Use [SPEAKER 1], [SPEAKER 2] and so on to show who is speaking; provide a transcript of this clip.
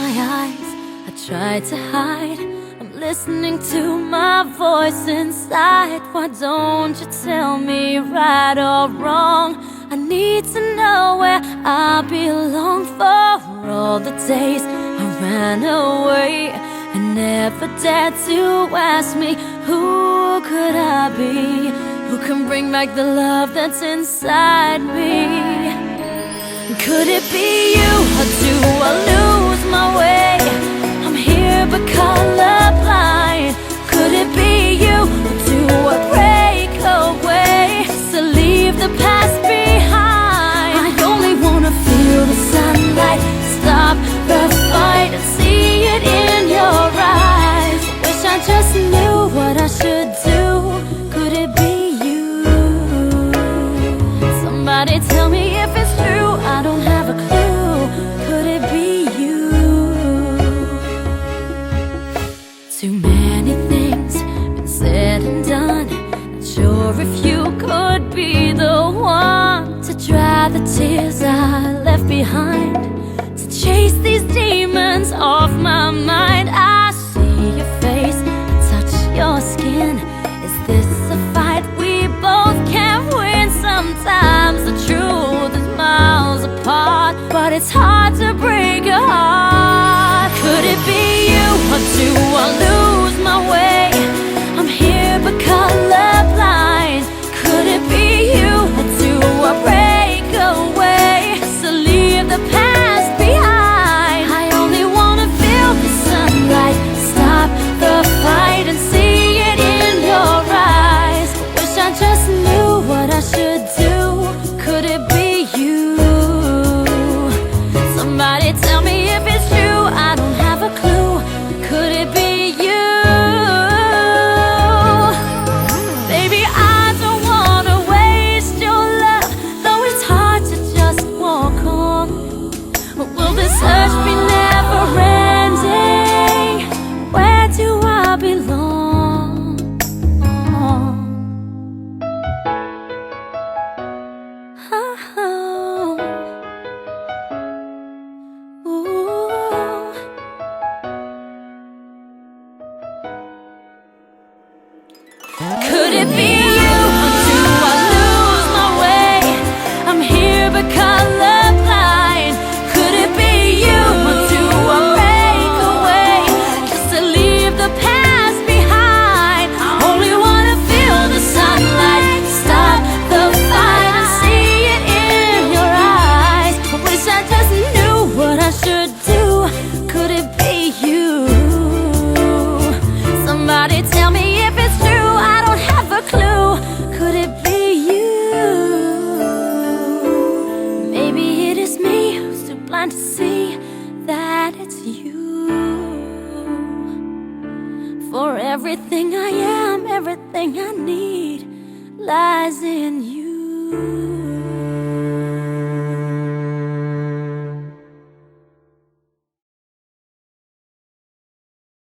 [SPEAKER 1] my eyes, I tried to hide. I'm listening to my voice inside. Why don't you tell me right or wrong? I need to know where I belong. For all the days I ran away and never dared to ask me, who could I be? Who can bring back the love that's inside me? Could it be you, or do I lose my way? I'm here but colorblind. Could it be you, or do I break away to leave the past behind? I only wanna feel the sunlight, stop the fight and see it in your eyes. Wish I just knew what I should do. Could it be you? Somebody tell me if it's true, I don't have a clue. Could it be you? Too many things been said and done. Not sure if you could be the one to dry the tears I left behind, to chase these demons off my mind. I see your face, I touch your skin. Is this a fight we both can't win? Sometimes the truth is miles apart, but it's hard to break your heart. Could it be you, or do I lose my way? I'm here but colorblind. Could it be you, or do I break away to leave the past behind? I only wanna feel the sunlight, stop the fight and see it in your eyes. Wish I just knew what I should do. Could it be you? Somebody tell me if it's true, I don't have a clue. Could it be you? Baby, I don't wanna waste your love, though it's hard to just walk on. Will this search be never ending? Where do I belong? Oh. Ooh. Could it be you, or do I lose my way? I'm here but colorblind. Could it be you, or do I break away just to leave the past behind? I only wanna feel the sunlight, stop the fight and see it in your eyes. I wish I just knew what I should do. Could it be you? Somebody tell me if it's true, I don't have a clue. Could it be you? Maybe it is me who's too blind to see that it's you. For everything I am, everything I need lies in you.